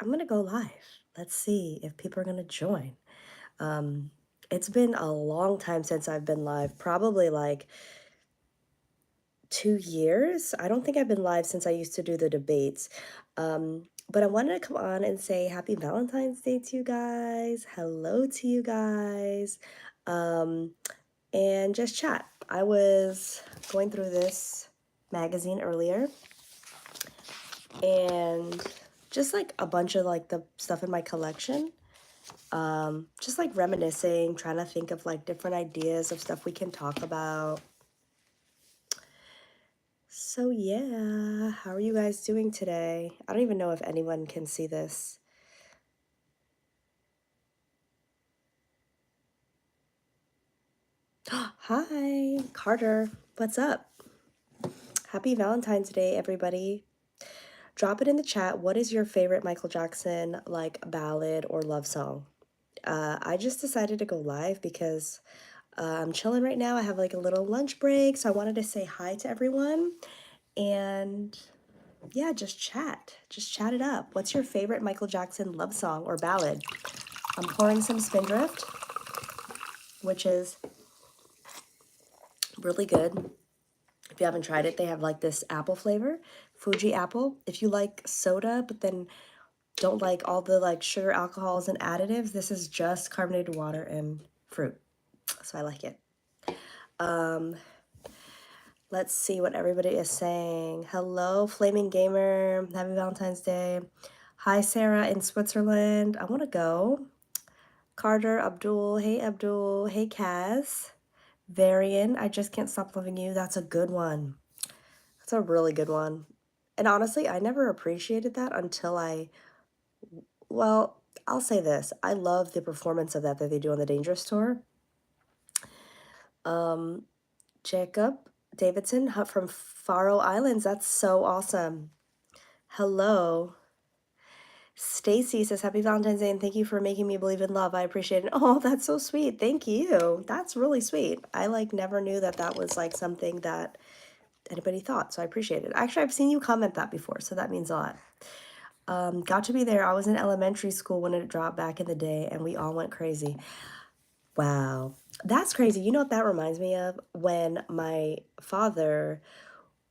I'm gonna go live. Let's see if people are gonna join. Um, it's been a long time since I've been live, probably like 2 years. I don't think I've been live since I used to do the debates. But I wanted to come on and say happy Valentine's Day to you guys. Hello to you guys. Um, and just chat. I was going through this magazine earlier and just like a bunch of like the stuff in my collection. Just like reminiscing, trying to think of like different ideas of stuff we can talk about. So yeah, how are you guys doing today? I don't even know if anyone can see this. Hi, Carter. What's up? Happy Valentine's Day, everybody. Drop it in the chat. What is your favorite Michael Jackson like ballad or love song? I just decided to go live because I'm chilling right now. I have like a little lunch break, so I wanted to say hi to everyone and yeah, just chat. Just chat it up. What's your favorite Michael Jackson love song or ballad? I'm pouring some Spindrift, which is really good. If you haven't tried it, they have like this apple flavor, Fuji apple. If you like soda, but then don't like all the like sugar, alcohols, and additives, this is just carbonated water and fruit. So I like it. Um, let's see what everybody is saying. Hello, Flaming Gamer. Happy Valentine's Day. Hi, Sarah in Switzerland. I want to go. Carter, Abdul. Hey, Abdul. Hey, Kaz. Varian, I Just Can't Stop Loving You. That's a good one. That's a really good one. And honestly, I never appreciated that until well, I'll say this. I love the performance of that they do on the Dangerous Tour. Jacob Davidson from Faroe Islands. That's so awesome. Hello. Stacy says, Happy Valentine's Day and thank you for making me believe in love. I appreciate it. Oh, that's so sweet. Thank you. That's really sweet. I like never knew that that was like something that anybody thought, so I appreciate it. Actually, I've seen you comment that before, so that means a lot. Got to be there. I was in elementary school when it dropped back in the day, and we all went crazy. Wow. That's crazy. You know what that reminds me of? When my father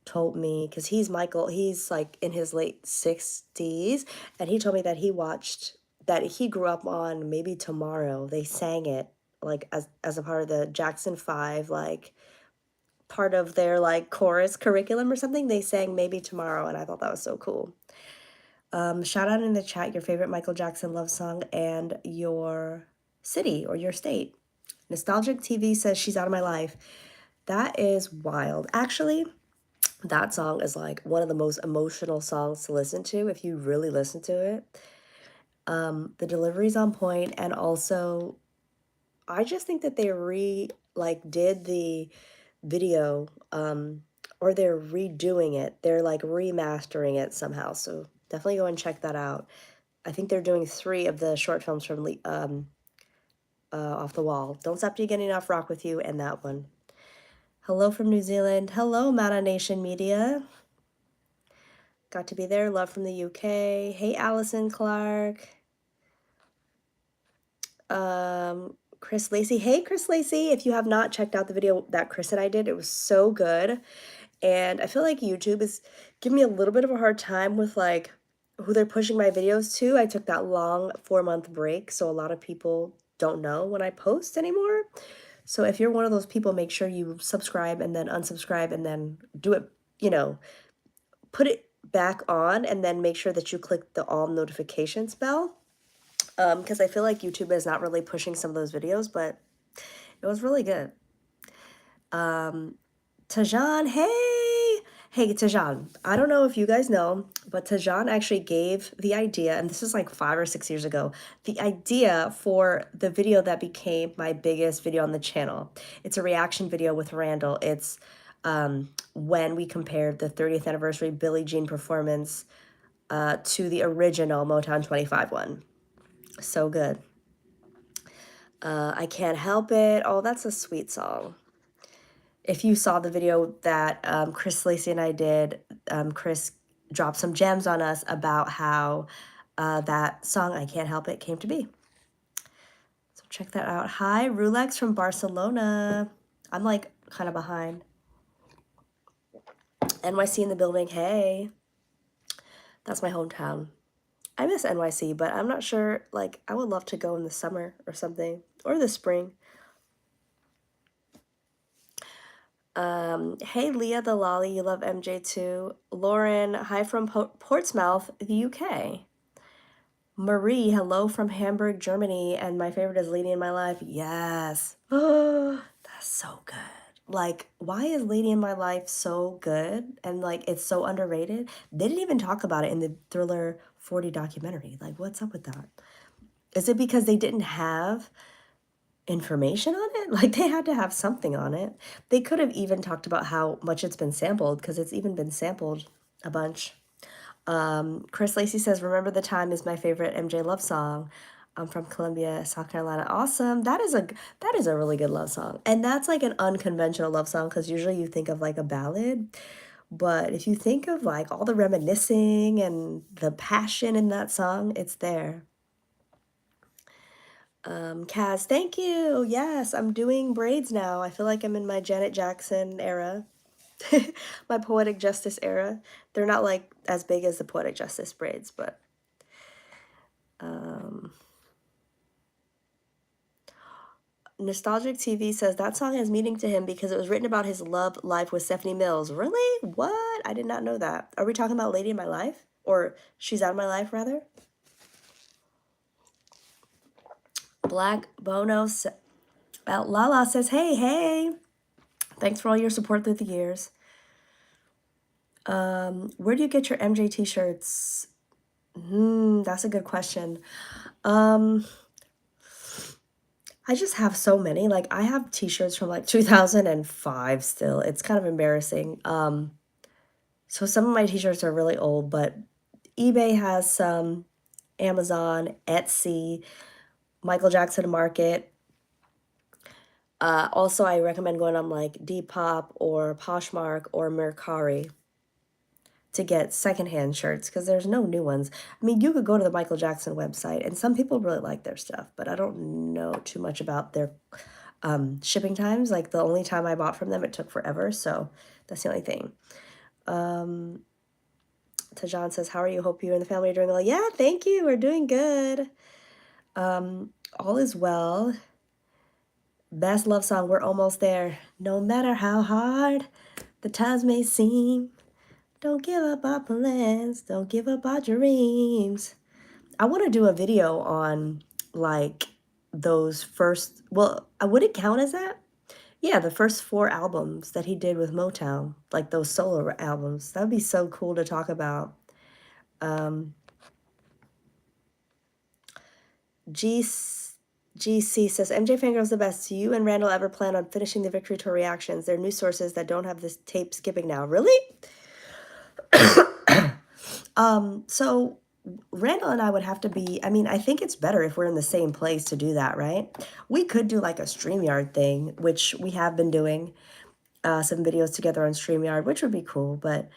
told me, because he's like in his late 60s, and he told me that that he grew up on Maybe Tomorrow. They sang it like as a part of the Jackson 5, like part of their like chorus curriculum or something. They sang Maybe Tomorrow, and I thought that was so cool. Shout out in the chat your favorite Michael Jackson love song and your city or your state. Nostalgic TV says She's Out of My Life. That is wild. Actually, that song is like one of the most emotional songs to listen to if you really listen to it. The delivery's on point, and also I just think that they did the video, or they're redoing it. They're like remastering it somehow. So definitely go and check that out. I think they're doing 3 of the short films from Off the Wall. Don't Stop You Getting Off, Rock With You, and that one. Hello from New Zealand. Hello, Mana Nation Media. Got to be there. Love from the UK. Hey, Allison Clark. Chris Lacey. Hey, Chris Lacey. If you have not checked out the video that Chris and I did, it was so good. And I feel like YouTube is giving me a little bit of a hard time with like who they're pushing my videos to. I took that long 4-month break, so a lot of people don't know when I post anymore. So if you're one of those people, make sure you subscribe and then unsubscribe and then do it, put it back on and then make sure that you click the all notifications bell. Because I feel like YouTube is not really pushing some of those videos, but it was really good. Tajan, hey, Tajan. I don't know if you guys know, but Tajan actually gave the idea, and this is like 5 or 6 years ago, the idea for the video that became my biggest video on the channel. It's a reaction video with Randall. It's when we compared the 30th anniversary Billie Jean performance to the original Motown 25 one. So good. I Can't Help It. Oh, that's a sweet song. If you saw the video that Chris Lacey and I did, Chris dropped some gems on us about how that song, I Can't Help It, came to be. So check that out. Hi, Rulex from Barcelona. I'm like kind of behind. NYC in the building. Hey, that's my hometown. I miss NYC, but I'm not sure. Like, I would love to go in the summer or something, or the spring. Hey, Leah the Lolly, you love MJ too. Lauren, hi from Portsmouth, the UK. Marie, hello from Hamburg, Germany, and my favorite is Lady in My Life. Yes. Oh, that's so good. Like, why is Lady in My Life so good? And like, it's so underrated. They didn't even talk about it in the Thriller 40 documentary. Like, what's up with that? Is it because they didn't have information on it? Like, they had to have something on it. They could have even talked about how much it's been sampled, because it's even been sampled a bunch. Chris Lacey says, "Remember the Time" is my favorite MJ love song. I'm from Columbia, South Carolina. Awesome. That is a really good love song. And that's like an unconventional love song, because usually you think of like a ballad. But if you think of like all the reminiscing and the passion in that song, it's there. Kaz, thank you. Yes, I'm doing braids now. I feel like I'm in my Janet Jackson era. My Poetic Justice era. They're not like as big as the Poetic Justice braids, but Nostalgic TV says that song has meaning to him because it was written about his love life with Stephanie Mills. Really? What? I did not know that. Are we talking about Lady in My Life? Or She's Out of My Life, rather? Black Bono Lala says, hey, hey. Thanks for all your support through the years. Where do you get your MJ t-shirts? That's a good question. I just have so many. Like, I have t-shirts from like 2005 still. It's kind of embarrassing. So some of my t-shirts are really old, but eBay has some, Amazon, Etsy, Michael Jackson Market. Also, I recommend going on like Depop or Poshmark or Mercari to get secondhand shirts, because there's no new ones. I mean, you could go to the Michael Jackson website, and some people really like their stuff, but I don't know too much about their shipping times. Like, the only time I bought from them, it took forever, so that's the only thing. Tajan says, how are you? Hope you and the family are doing well. Yeah, thank you. We're doing good. All is well. Best love song, We're Almost There. No matter how hard the times may seem, don't give up our plans, don't give up our dreams. I want to do a video on like those first, well, would it count as that? Yeah, the first 4 albums that he did with Motown, like those solo albums. That would be so cool to talk about. GC says, MJ Fangirl's the best. You and Randall ever plan on finishing the Victory Tour reactions? They're new sources that don't have this tape skipping now. Really? So Randall and I would have to be, I mean, I think it's better if we're in the same place to do that, right? We could do like a StreamYard thing, which we have been doing, some videos together on StreamYard, which would be cool, but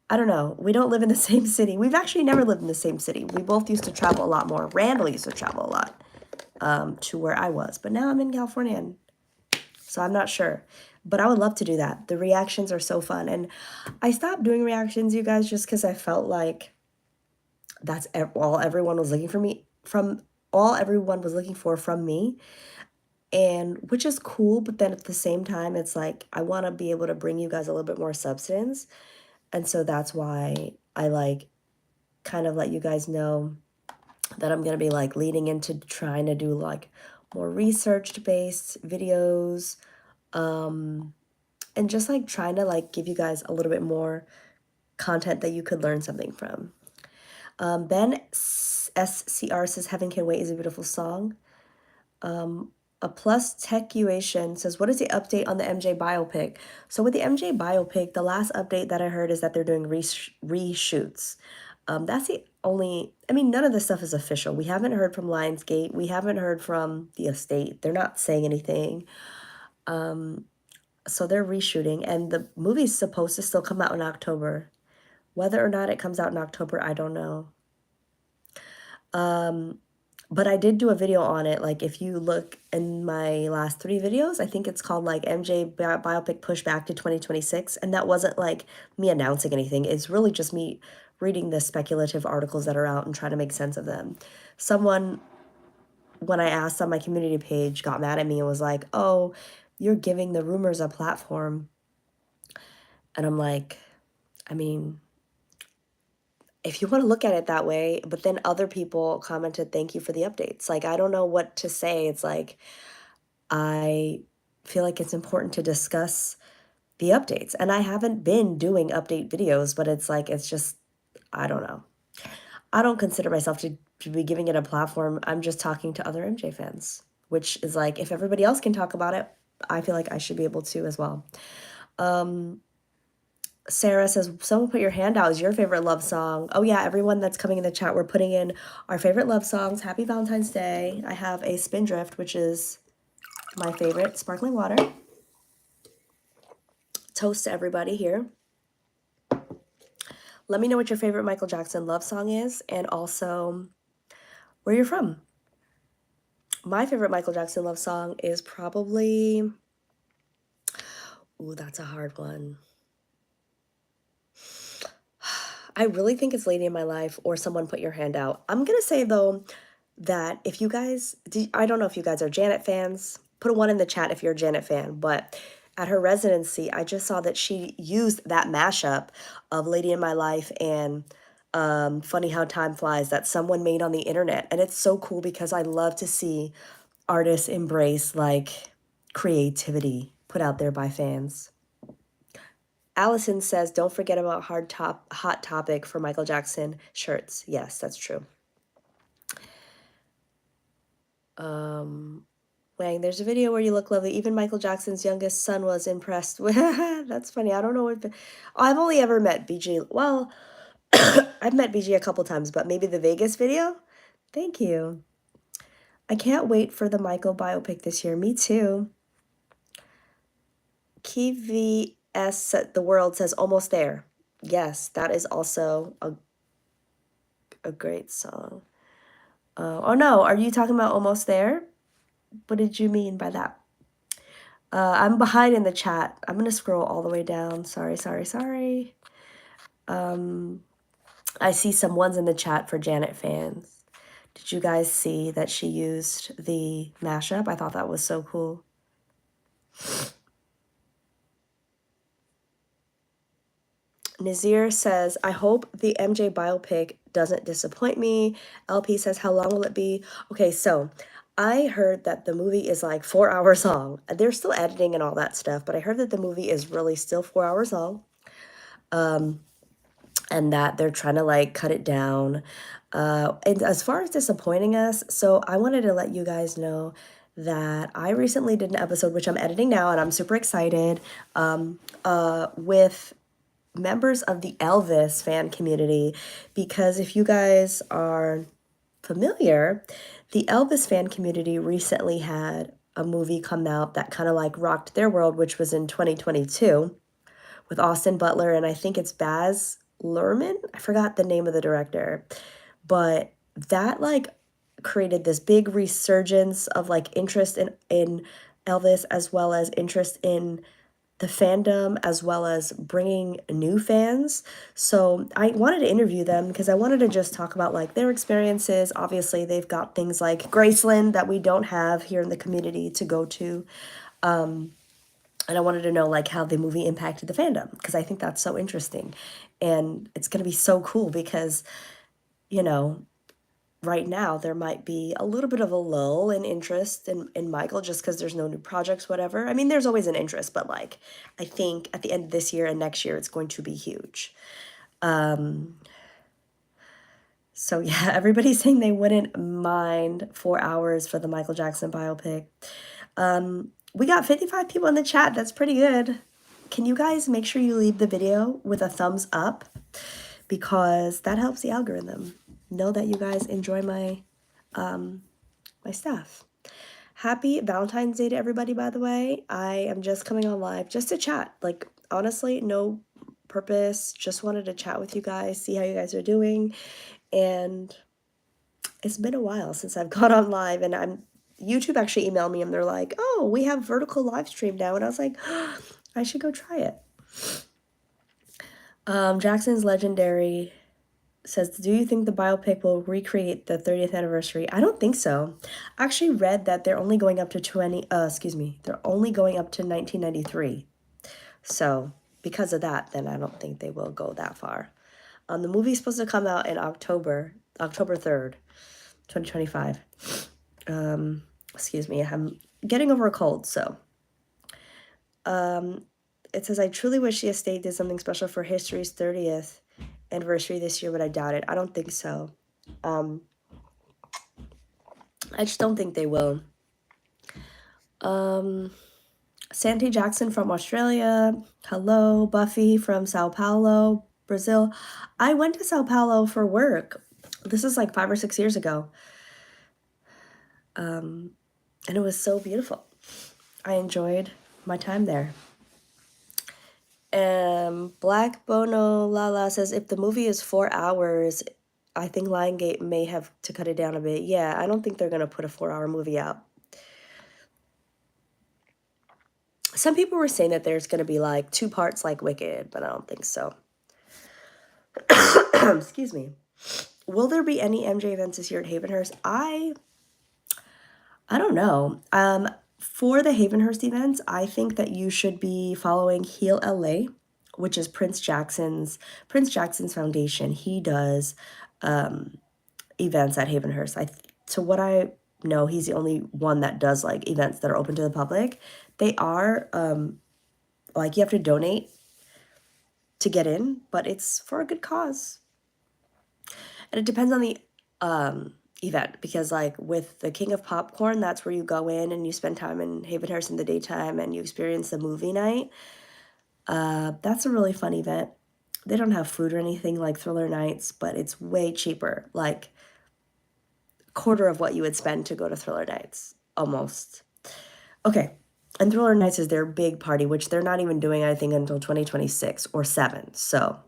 I don't know. We don't live in the same city. We've actually never lived in the same city. We both used to travel a lot more. Randall used to travel a lot to where I was, but now I'm in California, and so I'm not sure. But I would love to do that. The reactions are so fun. And I stopped doing reactions, you guys, just because I felt like that's all everyone was looking for me from, all everyone was looking for from me. And which is cool, but then at the same time, it's like I want to be able to bring you guys a little bit more substance. And so that's why I like kind of let you guys know that I'm going to be like leading into trying to do like more research based videos, and just like trying to like give you guys a little bit more content that you could learn something from. Ben SCR says, Heaven Can Wait is a beautiful song. A plus Techuation says, what is the update on the MJ biopic? So with the MJ biopic, the last update that I heard is that they're doing reshoots. That's the only, I mean, none of this stuff is official. We haven't heard from Lionsgate. We haven't heard from the estate. They're not saying anything. So they're reshooting, and the movie's supposed to still come out in October. Whether or not it comes out in October, I don't know. But I did do a video on it. Like, if you look in my last 3 videos, I think it's called, like, MJ Biopic Pushback to 2026, and that wasn't, like, me announcing anything. It's really just me reading the speculative articles that are out and trying to make sense of them. Someone, when I asked on my community page, got mad at me and was like, "Oh, you're giving the rumors a platform." And I'm like, I mean, if you want to look at it that way, but then other people commented, "Thank you for the updates." Like, I don't know what to say. It's like, I feel like it's important to discuss the updates. And I haven't been doing update videos, but it's like, it's just, I don't know. I don't consider myself to be giving it a platform. I'm just talking to other MJ fans, which is like, if everybody else can talk about it, I feel like I should be able to as well. Sarah says, someone put your hand out. Is your favorite love song? Oh yeah, everyone that's coming in the chat, we're putting in our favorite love songs. Happy Valentine's Day. I have a Spindrift, which is my favorite sparkling water. Toast to everybody here. Let me know what your favorite Michael Jackson love song is, and also where you're from. My favorite Michael Jackson love song is probably, ooh, that's a hard one. I really think it's Lady in My Life or Someone Put Your Hand Out. I'm going to say, though, that if you guys, I don't know if you guys are Janet fans. Put a 1 in the chat if you're a Janet fan. But at her residency, I just saw that she used that mashup of Lady in My Life and Funny How Time Flies that someone made on the internet. And it's so cool because I love to see artists embrace, like, creativity put out there by fans. Allison says, don't forget about Hot Topic for Michael Jackson shirts. Yes, that's true. Wang, there's a video where you look lovely. Even Michael Jackson's youngest son was impressed with. That's funny. I don't know what. I've only ever met BG. Well, I've met BG a couple times, but maybe the Vegas video? Thank you. I can't wait for the Michael biopic this year. Me too. KVS The World says, almost there. Yes, that is also a great song. Oh no, are you talking about Almost There? What did you mean by that? I'm behind in the chat. I'm going to scroll all the way down. Sorry. I see some ones in the chat for Janet fans. Did you guys see that she used the mashup? I thought that was so cool. Nazir says, I hope the MJ biopic doesn't disappoint me. LP says, how long will it be? Okay, so I heard that the movie is like 4 hours long. They're still editing and all that stuff, but I heard that the movie is really still 4 hours long. And that they're trying to like cut it down. And as far as disappointing us, so I wanted to let you guys know that I recently did an episode, which I'm editing now, and I'm super excited, with members of the Elvis fan community, because if you guys are familiar, the Elvis fan community recently had a movie come out that kind of like rocked their world, which was in 2022 with Austin Butler, and I think it's Baz Luhrmann. I forgot the name of the director, but that like created this big resurgence of like interest in Elvis, as well as interest in the fandom, as well as bringing new fans. So I wanted to interview them because I wanted to just talk about like their experiences. Obviously, they've got things like Graceland that we don't have here in the community to go to. And I wanted to know like how the movie impacted the fandom, because I think that's so interesting. And it's going to be so cool because, you know, right now there might be a little bit of a lull in interest in Michael just because there's no new projects, whatever. I mean, there's always an interest, but like, I think at the end of this year and next year, it's going to be huge. So yeah, everybody's saying they wouldn't mind 4 hours for the Michael Jackson biopic. We got 55 people in the chat. That's pretty good. Can you guys make sure you leave the video with a thumbs up, because that helps the algorithm know that you guys enjoy my my stuff. Happy Valentine's Day to everybody, by the way. I am just coming on live just to chat. Like, honestly, no purpose. Just wanted to chat with you guys, see how you guys are doing. And It's been a while since I've gone on live, and YouTube actually emailed me and they're like, oh, we have vertical live stream now. And I was like, oh, I should go try it. Jackson's Legendary says, do you think the biopic will recreate the 30th anniversary? I don't think so. I actually read that they're only going up to they're only going up to 1993. So because of that, then I don't think they will go that far. The movie's supposed to come out in October 3rd, 2025. Excuse me, I'm getting over a cold, so. It says, I truly wish the estate did something special for history's 30th anniversary this year, but I doubt it. I don't think so. I just don't think they will. Santi Jackson from Australia. Hello. Buffy from Sao Paulo, Brazil. I went to Sao Paulo for work. This is like 5 or 6 years ago. And it was so beautiful. I enjoyed my time there. Black Bono Lala says, if the movie is 4 hours, I think Lionsgate may have to cut it down a bit. Yeah, I don't think they're going to put a 4-hour movie out. Some people were saying that there's going to be like 2 parts like Wicked, but I don't think so. Excuse me. Will there be any MJ events this year at Havenhurst? I don't know. For the Havenhurst events, I think that you should be following Heal LA, which is Prince Jackson's foundation. He does events at Havenhurst. To what I know, he's the only one that does like events that are open to the public. They are like you have to donate to get in, but it's for a good cause. And it depends on the event, because like with the King of Popcorn, that's where you go in and you spend time in Havenhurst in the daytime and you experience the movie night. That's a really fun event. They don't have food or anything like Thriller Nights, but it's way cheaper, like quarter of what you would spend to go to Thriller Nights, almost. Okay, and Thriller Nights is their big party, which they're not even doing, I think, until 2026 or 7. So,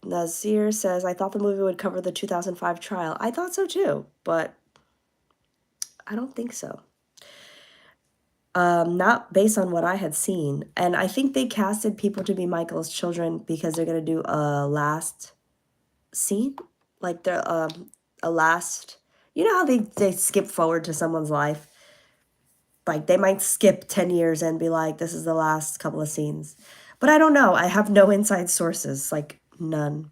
Nazir says, I thought the movie would cover the 2005 trial. I thought so too, but I don't think so. Not based on what I had seen. And I think they casted people to be Michael's children because they're going to do a last scene. Like they're a last, you know how they skip forward to someone's life? Like they might skip 10 years and be like, this is the last couple of scenes. But I don't know. I have no inside sources, like none.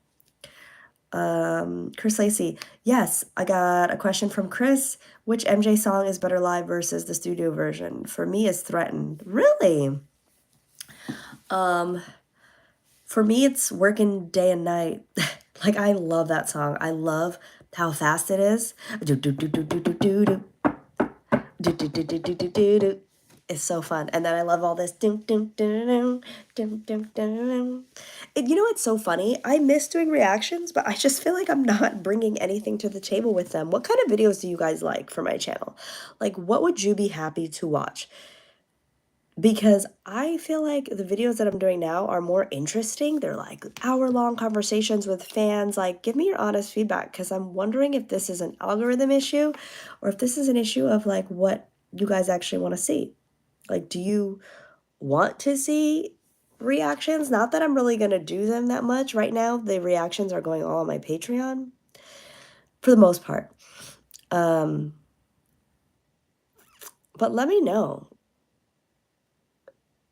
Chris Lacey, yes, I got a question from Chris. Which MJ song is better live versus the studio version? For me, it's Threatened. Really? For me, it's Working Day and Night. Like, I love that song. I love how fast it is. It's so fun. And then I love all this. You know what's so funny? I miss doing reactions, but I just feel like I'm not bringing anything to the table with them. What kind of videos do you guys like for my channel? Like, what would you be happy to watch? Because I feel like the videos that I'm doing now are more interesting. They're like hour-long conversations with fans. Like, give me your honest feedback, because I'm wondering if this is an algorithm issue or if this is an issue of like what you guys actually want to see. Like, do you want to see reactions? Not that I'm really going to do them that much. Right now, the reactions are going all on my Patreon for the most part. But let me know.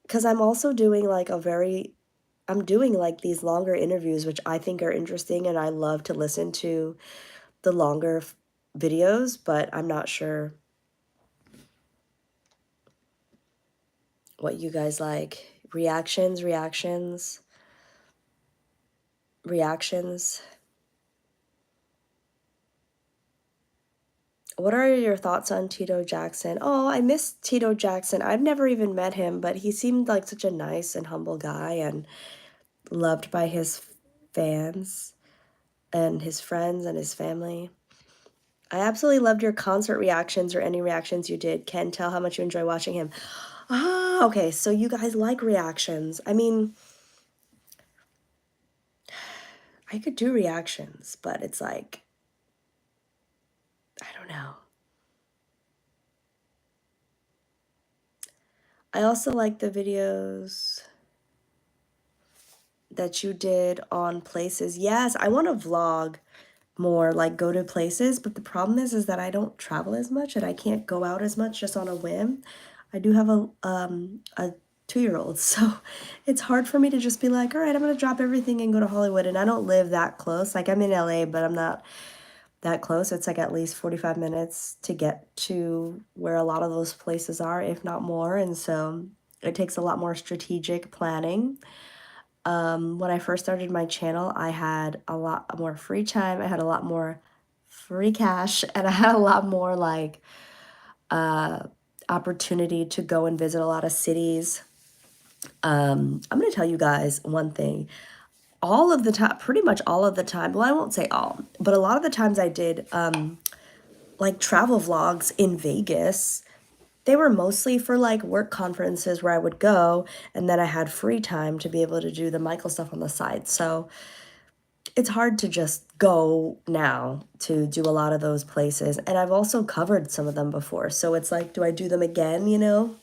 Because I'm also doing like I'm doing like these longer interviews, which I think are interesting, and I love to listen to the longer videos, but I'm not sure what you guys like. Reactions. What are your thoughts on Tito Jackson? Oh, I miss Tito Jackson. I've never even met him, but he seemed like such a nice and humble guy and loved by his fans and his friends and his family. I absolutely loved your concert reactions or any reactions you did. Can tell how much you enjoy watching him. Ah, okay, so you guys like reactions. I mean, I could do reactions, but it's like, I don't know. I also like the videos that you did on places. Yes, I want to vlog more, like go to places, but the problem is that I don't travel as much and I can't go out as much just on a whim. I do have a 2-year-old, so it's hard for me to just be like, all right, I'm gonna drop everything and go to Hollywood. And I don't live that close. Like, I'm in LA, but I'm not that close. It's like at least 45 minutes to get to where a lot of those places are, if not more. And so it takes a lot more strategic planning. When I first started my channel, I had a lot more free time. I had a lot more free cash, and I had a lot more like opportunity to go and visit a lot of cities. I'm going to tell you guys one thing. All of the time, pretty much all of the time, well, I won't say all, but a lot of the times I did like travel vlogs in Vegas. They were mostly for like work conferences where I would go, and then I had free time to be able to do the Michael stuff on the side. So it's hard to just go now to do a lot of those places. And I've also covered some of them before. So it's like, do I do them again, you know?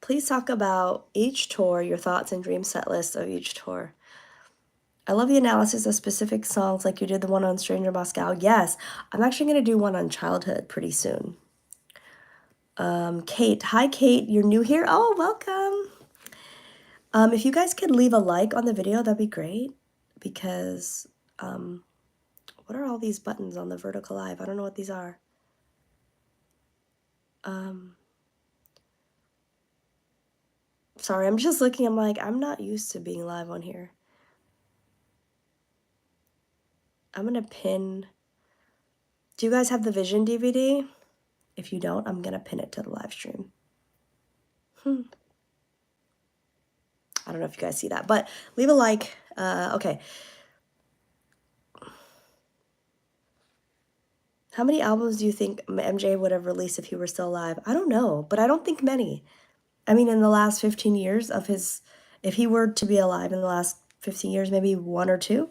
Please talk about each tour, your thoughts and dream set list of each tour. I love the analysis of specific songs like you did the one on Stranger Moscow. Yes, I'm actually going to do one on childhood pretty soon. Kate. Hi, Kate. You're new here? Oh, welcome. If you guys could leave a like on the video, that'd be great. Because, what are all these buttons on the vertical live? I don't know what these are. Sorry, I'm just looking. I'm like, I'm not used to being live on here. I'm going to pin. Do you guys have the Vision DVD? If you don't, I'm going to pin it to the live stream. I don't know if you guys see that, but leave a like. Okay. How many albums do you think MJ would have released if he were still alive? I don't know, but I don't think many. I mean, in the last 15 years of his, if he were to be alive in the last 15 years, maybe 1 or 2.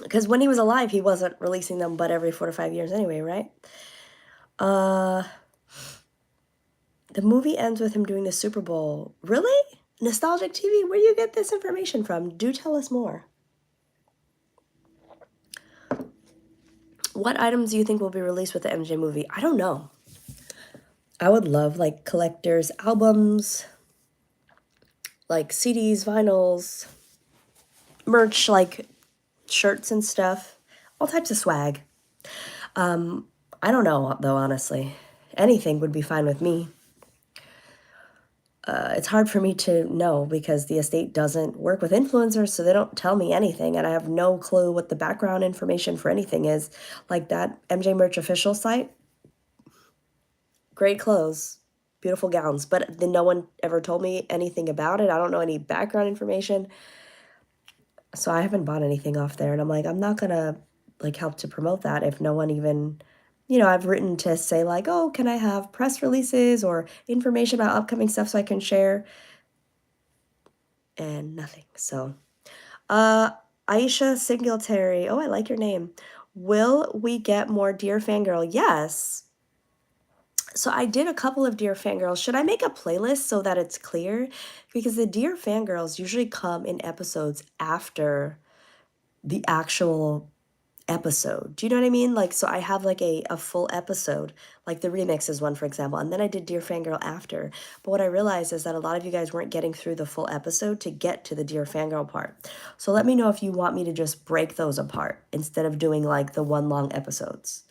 Because when he was alive, he wasn't releasing them but every 4 to 5 years anyway, right? The movie ends with him doing the Super Bowl. Really? Nostalgic TV? Where do you get this information from? Do tell us more. What items do you think will be released with the MJ movie? I don't know. I would love like collector's albums, like CDs, vinyls, merch, like shirts and stuff, all types of swag. I don't know though, honestly. Anything would be fine with me. It's hard for me to know because the estate doesn't work with influencers, so they don't tell me anything, and I have no clue what the background information for anything is. Like that MJ Merch official site, great clothes, beautiful gowns, but then no one ever told me anything about it. I don't know any background information, so I haven't bought anything off there, and I'm like, I'm not gonna like help to promote that if no one even, you know, I've written to say like, oh, can I have press releases or information about upcoming stuff so I can share? And nothing. So, Aisha Singletary. Oh, I like your name. Will we get more Dear Fangirl? Yes. So I did a couple of Dear Fangirls. Should I make a playlist so that it's clear? Because the Dear Fangirls usually come in episodes after the actual episode. Do you know what I mean? Like, so I have like a full episode, like the remix is one, for example, and then I did Dear Fangirl after. But what I realized is that a lot of you guys weren't getting through the full episode to get to the Dear Fangirl part. So let me know if you want me to just break those apart instead of doing like the one long episodes.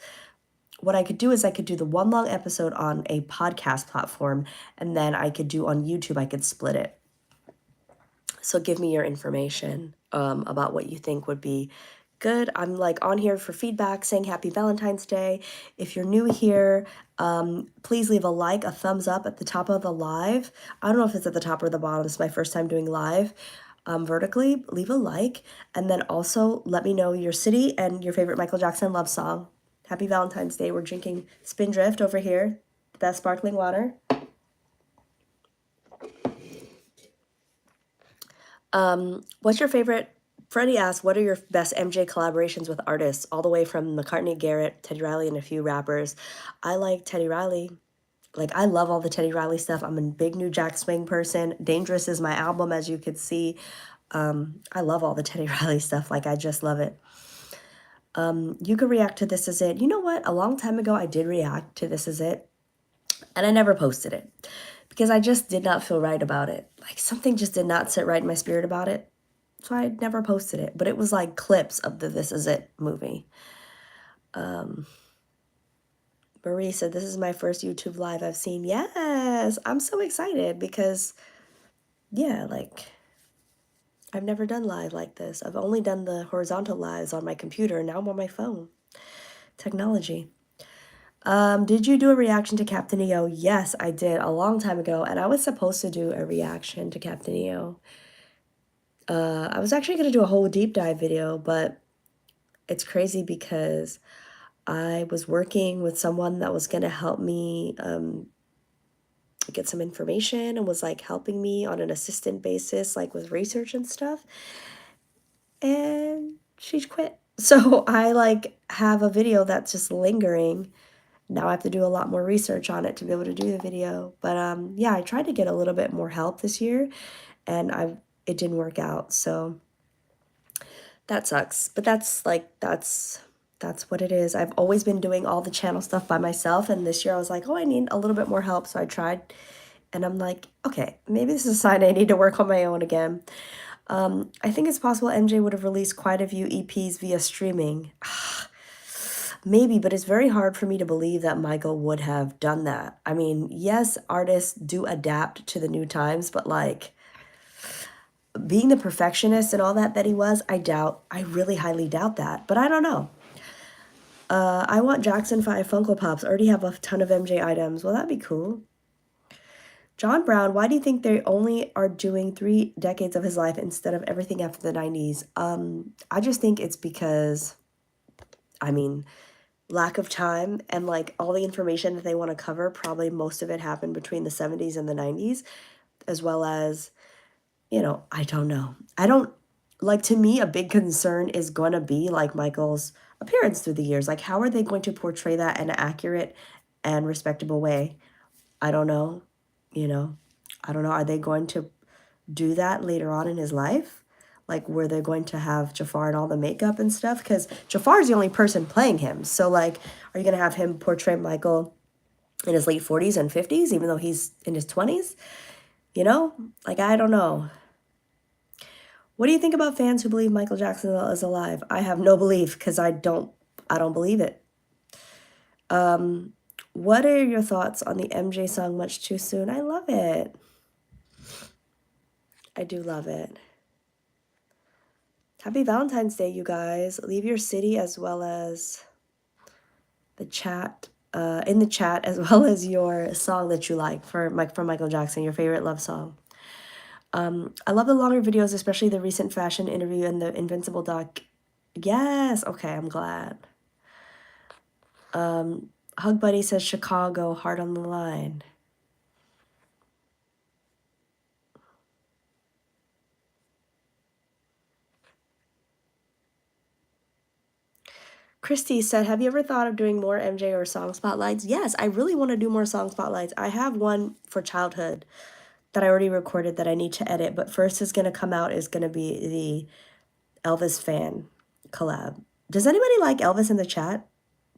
What I could do is I could do the one long episode on a podcast platform, and then I could do on YouTube, I could split it. So give me your information about what you think would be good. I'm like on here for feedback, saying happy Valentine's Day. If you're new here, please leave a like, a thumbs up at the top of the live. I don't know if it's at the top or the bottom. It's my first time doing live vertically. Leave a like, and then also let me know your city and your favorite Michael Jackson love song. Happy Valentine's Day. We're drinking Spindrift over here, the best sparkling water. What's your favorite? Freddie asked, what are your best MJ collaborations with artists? All the way from McCartney, Garrett, Teddy Riley, and a few rappers. I like Teddy Riley. Like, I love all the Teddy Riley stuff. I'm a big New Jack Swing person. Dangerous is my album, as you could see. I love all the Teddy Riley stuff. Like, I just love it. You could react to This Is It. You know what? A long time ago, I did react to This Is It, and I never posted it because I just did not feel right about it. Like, something just did not sit right in my spirit about it. So I never posted it, but it was like clips of the This Is It movie. Marie said, this is my first YouTube live I've seen. Yes, I'm so excited because, yeah, like, I've never done live like this. I've only done the horizontal lives on my computer. Now I'm on my phone. Technology. Did you do a reaction to Captain EO? Yes, I did a long time ago, and I was supposed to do a reaction to Captain EO. I was actually going to do a whole deep dive video, but it's crazy because I was working with someone that was going to help me get some information and was like helping me on an assistant basis, like with research and stuff. And she quit. So I like have a video that's just lingering. Now I have to do a lot more research on it to be able to do the video. But yeah, I tried to get a little bit more help this year and it didn't work out. So that sucks. But that's what it is. I've always been doing all the channel stuff by myself, and this year I was like, oh, I need a little bit more help, so I tried, and I'm like, okay, maybe this is a sign I need to work on my own again. I think it's possible MJ would have released quite a few EPs via streaming. Maybe, but it's very hard for me to believe that Michael would have done that. I mean, yes, artists do adapt to the new times, but like, being the perfectionist and all that he was, I really highly doubt that, but I don't know. I want Jackson 5 Funko Pops. I already have a ton of MJ items. Well, that'd be cool. John Brown, why do you think they only are doing 3 decades of his life instead of everything after the 90s? I just think it's because, I mean, lack of time and like all the information that they want to cover, probably most of it happened between the 70s and the 90s, as well as, you know, I don't know. I don't, like, to me, a big concern is going to be like Michael's appearance through the years. Like, how are they going to portray that in an accurate and respectable way? I don't know. You know, I don't know. Are they going to do that later on in his life? Like, where they're going to have Jafar and all the makeup and stuff? Because Jafar's the only person playing him. So, like, are you going to have him portray Michael in his late 40s and 50s, even though he's in his 20s? You know? Like, I don't know. What do you think about fans who believe Michael Jackson is alive? I have no belief because I don't believe it. What are your thoughts on the MJ song Much Too Soon? I love it. I do love it. Happy Valentine's Day, you guys. Leave your city as well as the chat, in the chat, as well as your song that you like from Michael Jackson, your favorite love song. I love the longer videos, especially the recent fashion interview and the Invincible doc. Yes, okay, I'm glad. Hug Buddy says Chicago, heart on the line. Christy said, have you ever thought of doing more MJ or song spotlights? Yes, I really want to do more song spotlights. I have one for childhood that I already recorded that I need to edit, but first is going to come out is going to be the Elvis fan collab. Does anybody like Elvis in the chat?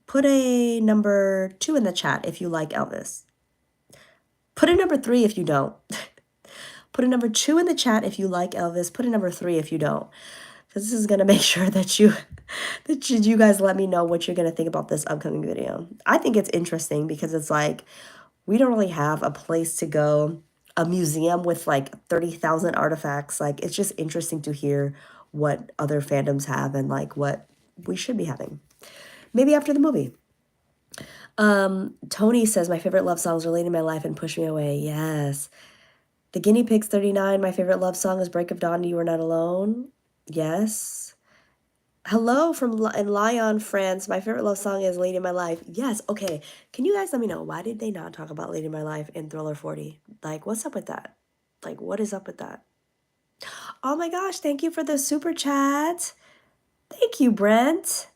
Put a number 2 in the chat if you like Elvis. Put a number 3 if you don't. Put a number 2 in the chat if you like Elvis. Put a number 3 if you don't. Because this is going to make sure that you guys let me know what you're going to think about this upcoming video. I think it's interesting because it's like, we don't really have a place to go, a museum with like 30,000 artifacts. Like, it's just interesting to hear what other fandoms have and like what we should be having. Maybe after the movie. Tony says, my favorite love songs are Late in My Life and Push Me Away. Yes. The Guinea Pigs 39, my favorite love song is Break of Dawn, You Are Not Alone. Yes. Hello from in Lyon, France. My favorite love song is Lady in My Life. Yes. Okay. Can you guys let me know, why did they not talk about Lady in My Life in Thriller 40? Like, what's up with that? Like, what is up with that? Oh my gosh, thank you for the super chat. Thank you, Brent.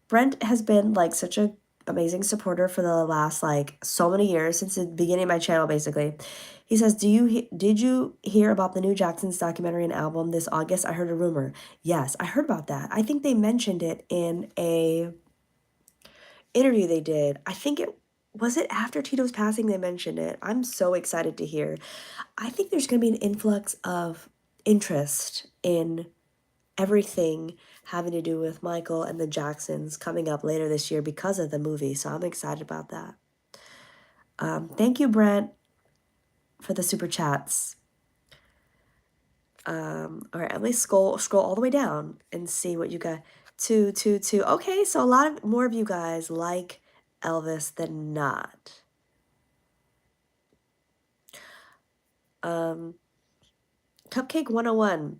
Brent has been like such a amazing supporter for the last like so many years, since the beginning of my channel basically. He says, did you hear about the new Jackson's documentary and album this August? I heard a rumor. Yes, I heard about that. I think they mentioned it in a interview they did. I think it was it after Tito's passing they mentioned it. I'm so excited to hear. I think there's going to be an influx of interest in everything having to do with Michael and the Jacksons coming up later this year because of the movie. So I'm excited about that. Thank you, Brent, for the super chats. All right, let me scroll all the way down and see what you got. Two. Okay, so a lot of more of you guys like Elvis than not. Cupcake 101.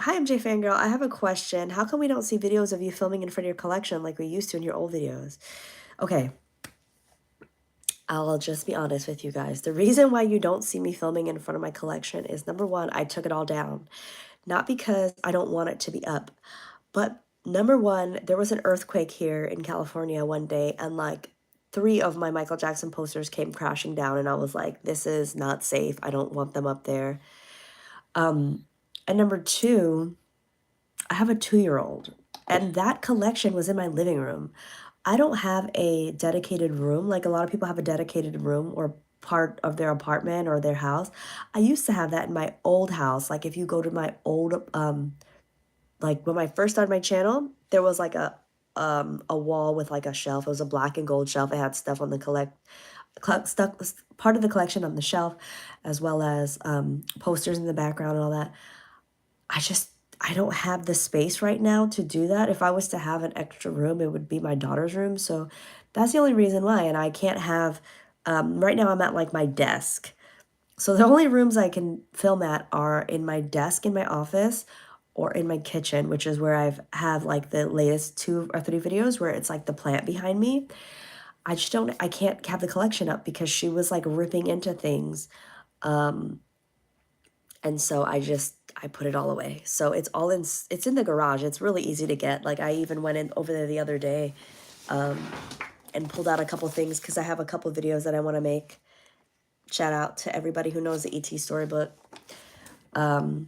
Hi, MJ Fangirl. I have a question. How come we don't see videos of you filming in front of your collection like we used to in your old videos? Okay, I'll just be honest with you guys. The reason why you don't see me filming in front of my collection is, number one, I took it all down. Not because I don't want it to be up, but number one, there was an earthquake here in California one day, and like 3 of my Michael Jackson posters came crashing down, and I was like, this is not safe. I don't want them up there. And number two, I have a 2-year-old, and that collection was in my living room. I don't have a dedicated room. Like a lot of people have a dedicated room or part of their apartment or their house. I used to have that in my old house. Like if you go to my old, like when I first started my channel, there was like a wall with like a shelf. It was a black and gold shelf. It had stuff on the stuck part of the collection on the shelf, as well as posters in the background and all that. I don't have the space right now to do that. If I was to have an extra room, it would be my daughter's room. So that's the only reason why. And I can't have, right now I'm at like my desk. So the only rooms I can film at are in my desk in my office or in my kitchen, which is where have like the latest 2 or 3 videos where it's like the plant behind me. I can't have the collection up because she was like ripping into things. And so I put it all away. So it's in the garage. It's really easy to get. Like I even went in over there the other day and pulled out a couple things because I have a couple videos that I want to make. Shout out to everybody who knows the ET storybook. So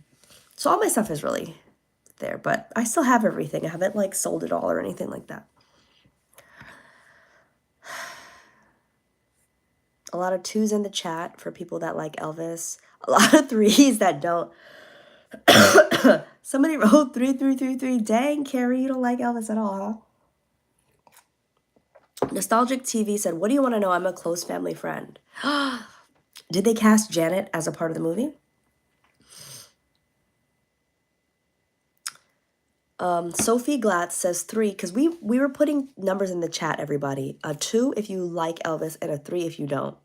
all my stuff is really there, but I still have everything. I haven't like sold it all or anything like that. A lot of 2s in the chat for people that like Elvis. A lot of 3s that don't. Somebody wrote 3333. Dang, Carrie, you don't like Elvis at all, huh? Nostalgic TV said, what do you want to know? I'm a close family friend. Did they cast Janet as a part of the movie? Sophie Glatz says 3, because we were putting numbers in the chat, everybody. A 2 if you like Elvis and a 3 if you don't.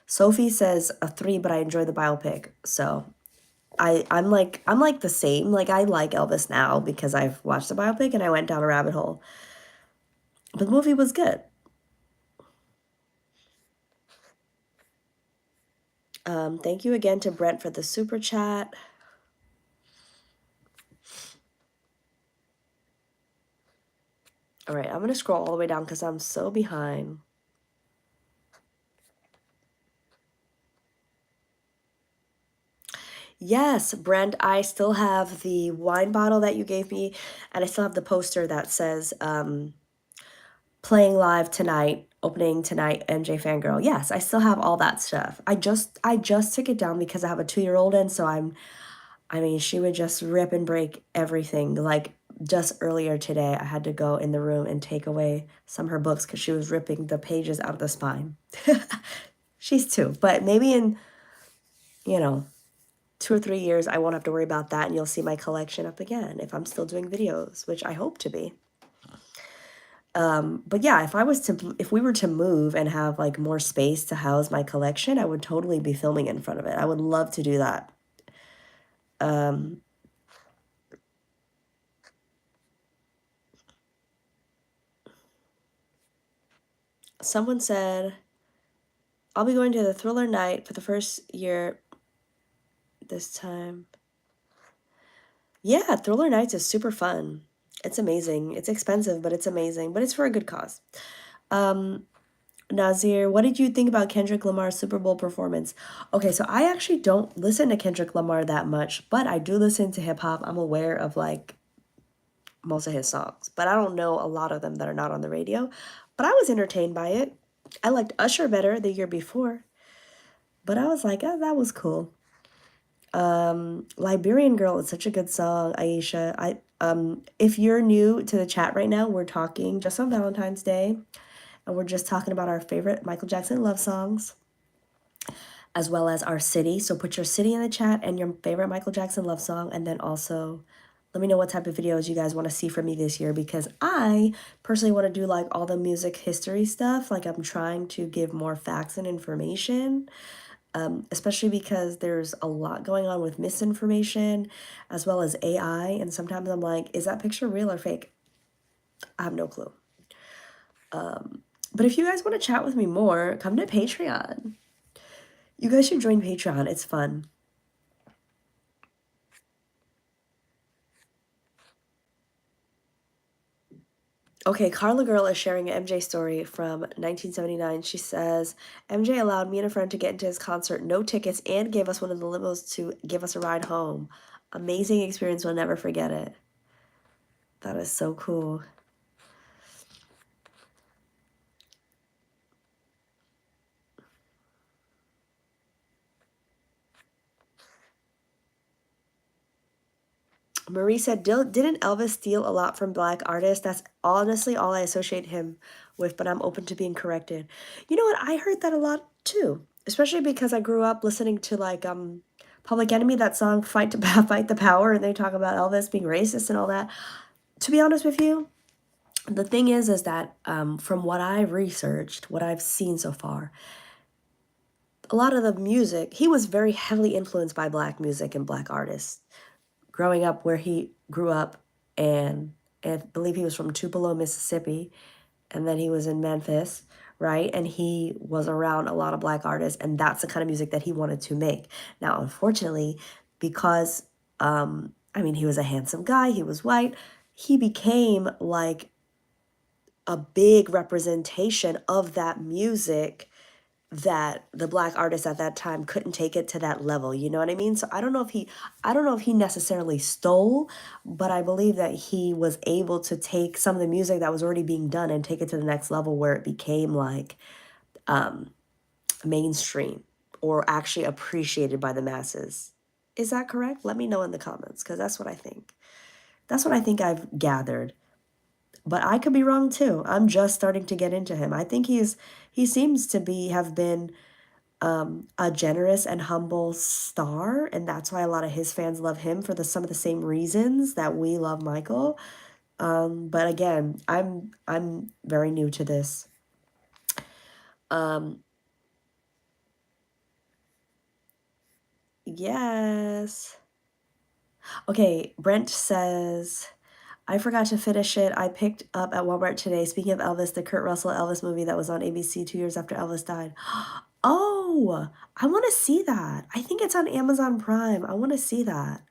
Sophie says a 3, but I enjoy the biopic. So I'm like the same. Like I like Elvis now because I've watched the biopic and I went down a rabbit hole. But the movie was good. Thank you again to Brent for the super chat. All right, I'm going to scroll all the way down because I'm so behind. Yes, Brent, I still have the wine bottle that you gave me, and I still have the poster that says playing live tonight, opening tonight, MJ Fangirl. Yes, I still have all that stuff. I just took it down because I have a 2-year-old, and so I mean, she would just rip and break everything. Like just earlier today, I had to go in the room and take away some of her books because she was ripping the pages out of the spine. She's 2, but maybe in, 2 or 3 years, I won't have to worry about that, and you'll see my collection up again if I'm still doing videos, which I hope to be. But yeah, if we were to move and have like more space to house my collection, I would totally be filming in front of it. I would love to do that. Someone said, I'll be going to the Thriller night for the first year this time. Yeah, Thriller Nights is super fun. It's amazing. It's expensive, but it's amazing. But it's for a good cause. Um, Nazir, what did you think about Kendrick Lamar's Super Bowl performance? Okay, so I actually don't listen to Kendrick Lamar that much, but I do listen to hip hop. I'm aware of like most of his songs, but I don't know a lot of them that are not on the radio. But I was entertained by it. I liked Usher better the year before, but I was like, oh, that was cool. Liberian Girl is such a good song, Aisha. If you're new to the chat right now, we're talking just on Valentine's Day, and we're just talking about our favorite Michael Jackson love songs, as well as our city. So put your city in the chat and your favorite Michael Jackson love song, and then also let me know what type of videos you guys want to see from me this year, because I personally want to do like all the music history stuff. Like I'm trying to give more facts and information, especially because there's a lot going on with misinformation as well as AI. And sometimes I'm like, is that picture real or fake? I have no clue. But if you guys want to chat with me more, come to Patreon. You guys should join Patreon. It's fun. Okay, Carla Girl is sharing an MJ story from 1979. She says, MJ allowed me and a friend to get into his concert, no tickets, and gave us one of the limos to give us a ride home. Amazing experience, we'll never forget it. That is so cool. Marie said, didn't Elvis steal a lot from black artists? That's honestly all I associate him with, but I'm open to being corrected. You know what? I heard that a lot too, especially because I grew up listening to like Public Enemy, that song Fight to Fight the Power, and they talk about Elvis being racist and all that. To be honest with you, the thing is that from what I've researched, what I've seen so far, a lot of the music, he was very heavily influenced by black music and black artists growing up where he grew up, and I believe he was from Tupelo, Mississippi, and then he was in Memphis, right? And he was around a lot of black artists, and that's the kind of music that he wanted to make. Now, unfortunately, because I mean, he was a handsome guy, he was white, he became like a big representation of that music that the black artists at that time couldn't take it to that level, you know what I mean? So I don't know if he necessarily stole, but I believe that he was able to take some of the music that was already being done and take it to the next level where it became like mainstream or actually appreciated by the masses. Is that correct? Let me know in the comments, because that's what I think. That's what I think I've gathered. But I could be wrong too. I'm just starting to get into him. I think he seems to have been a generous and humble star, and that's why a lot of his fans love him for some of the same reasons that we love Michael. But again, I'm very new to this. Yes. Okay, Brent says, I forgot to finish it. I picked up at Walmart today. Speaking of Elvis, the Kurt Russell Elvis movie that was on ABC 2 years after Elvis died. Oh, I want to see that. I think it's on Amazon Prime. I want to see that.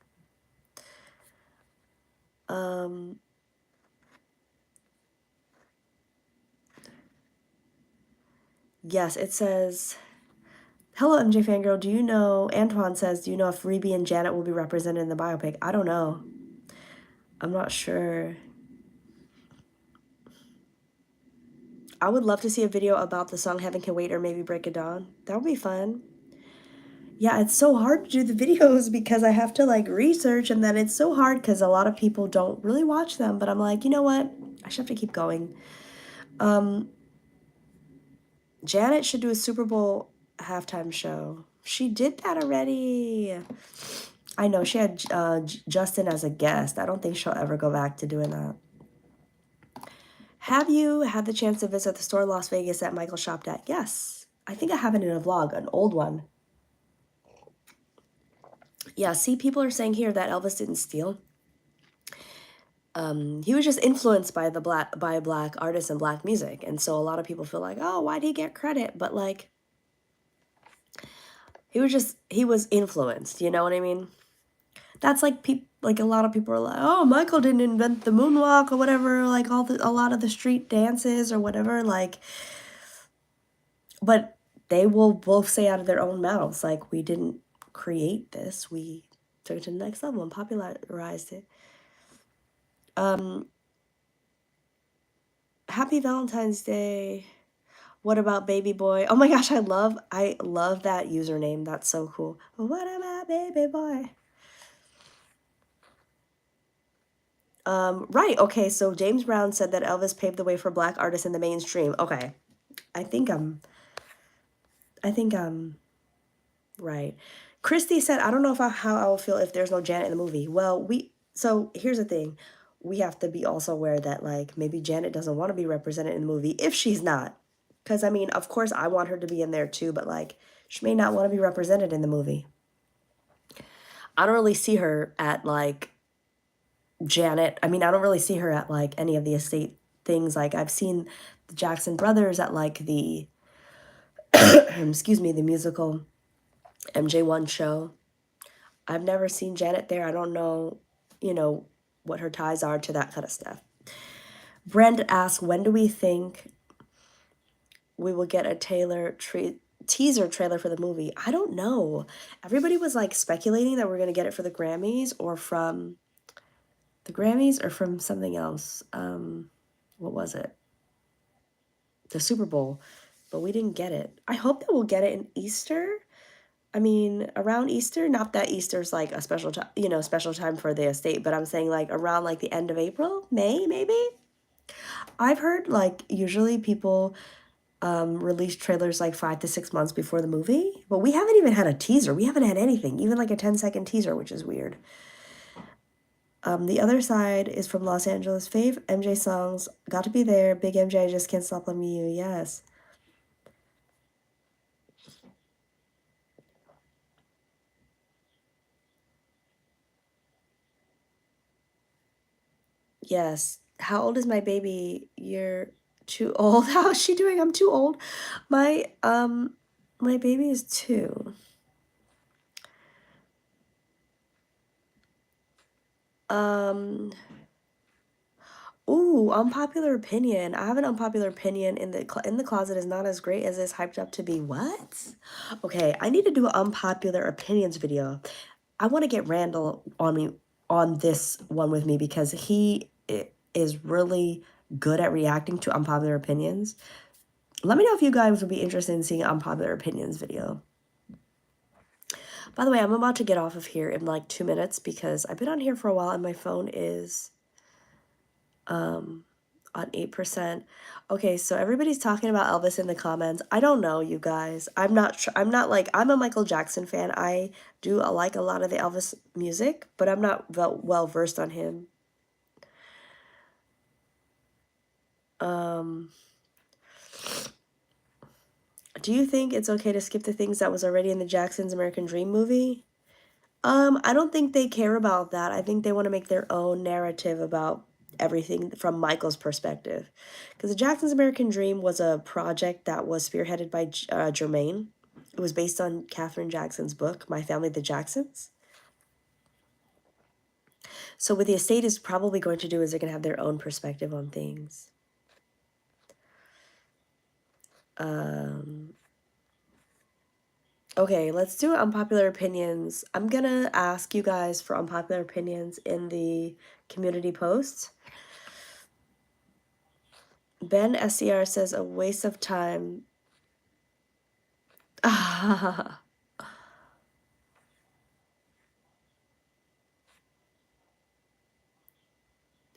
Yes, it says, hello, MJ Fangirl. Do you know, Antoine says, do you know if Reby and Janet will be represented in the biopic? I don't know. I'm not sure. I would love to see a video about the song Heaven Can Wait, or maybe Break It Down. That would be fun. Yeah, it's so hard to do the videos because I have to like research, and then it's so hard because a lot of people don't really watch them, but I'm like, you know what? I should have to keep going. Janet should do a Super Bowl halftime show. She did that already. I know, she had Justin as a guest. I don't think she'll ever go back to doing that. Have you had the chance to visit the store in Las Vegas that Michael shopped at? Yes. I think I have it in a vlog, an old one. Yeah, see, people are saying here that Elvis didn't steal. He was just influenced by black artists and black music. And so a lot of people feel like, oh, why'd he get credit? But like, he was influenced, you know what I mean? That's like like a lot of people are like, oh, Michael didn't invent the moonwalk or whatever, like a lot of the street dances or whatever, like, but they will both say out of their own mouths, like, we didn't create this, we took it to the next level and popularized it. Happy Valentine's Day. What about baby boy? Oh my gosh, I love that username. That's so cool. What about baby boy? Right, okay, so James Brown said that Elvis paved the way for black artists in the mainstream. Okay. I think I'm right. Christy said, I don't know how I will feel if there's no Janet in the movie. Well, so here's the thing. We have to be also aware that, like, maybe Janet doesn't want to be represented in the movie if she's not. Because, I mean, of course, I want her to be in there too, but, like, she may not want to be represented in the movie. I don't really see her at, like, Janet. I mean, I don't really see her at, like, any of the estate things. Like, I've seen the Jackson brothers at, like, the, excuse me, the musical MJ1 show. I've never seen Janet there. I don't know, what her ties are to that kind of stuff. Brenda asks, when do we think we will get a teaser trailer for the movie? I don't know. Everybody was like speculating that we're going to get it for the Grammys or from something else. What was it? The Super Bowl. But we didn't get it. I hope that we'll get it in Easter. I mean, around Easter, not that Easter's like a special time, special time for the estate, but I'm saying like around like the end of April, May, maybe. I've heard like usually people release trailers like 5 to 6 months before the movie, but we haven't even had a teaser. We haven't had anything, even like a 10-second teaser, which is weird. The other side is from Los Angeles. Fave MJ songs, got to be there. Big MJ, I just can't stop loving you. Yes. Yes. How old is my baby? You're too old. How is she doing? I'm too old. My baby is 2. Ooh, unpopular opinion. I have an unpopular opinion in the closet is not as great as it's hyped up to be. What? Okay, I need to do an unpopular opinions video. I want to get Randall on this one with me because he is really good at reacting to unpopular opinions. Let me know if you guys would be interested in seeing an unpopular opinions video. By the way, I'm about to get off of here in like 2 minutes because I've been on here for a while and my phone is on 8%. Okay, so everybody's talking about Elvis in the comments. I don't know, you guys. I'm not like, I'm a Michael Jackson fan. I do like a lot of the Elvis music, but I'm not well versed on him. Do you think it's okay to skip the things that was already in the Jackson's American Dream movie? I don't think they care about that. I think they want to make their own narrative about everything from Michael's perspective. Because the Jackson's American Dream was a project that was spearheaded by Jermaine. It was based on Katherine Jackson's book, My Family, the Jacksons. So what the estate is probably going to do is they're going to have their own perspective on things. Okay, let's do unpopular opinions. I'm going to ask you guys for unpopular opinions in the community post. Ben SCR says, a waste of time.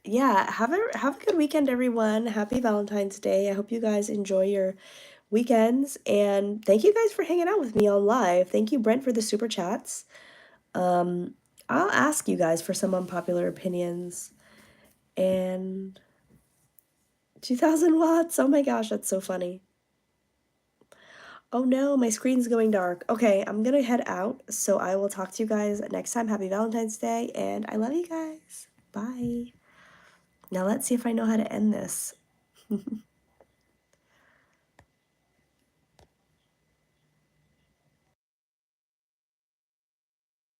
Yeah, have a good weekend, everyone. Happy Valentine's Day. I hope you guys enjoy your weekends. And thank you guys for hanging out with me on live. Thank you, Brent, for the super chats. I'll ask you guys for some unpopular opinions. And 2,000 watts. Oh my gosh, that's so funny. Oh no, my screen's going dark. Okay, I'm gonna head out. So I will talk to you guys next time. Happy Valentine's Day. And I love you guys. Bye. Now let's see if I know how to end this.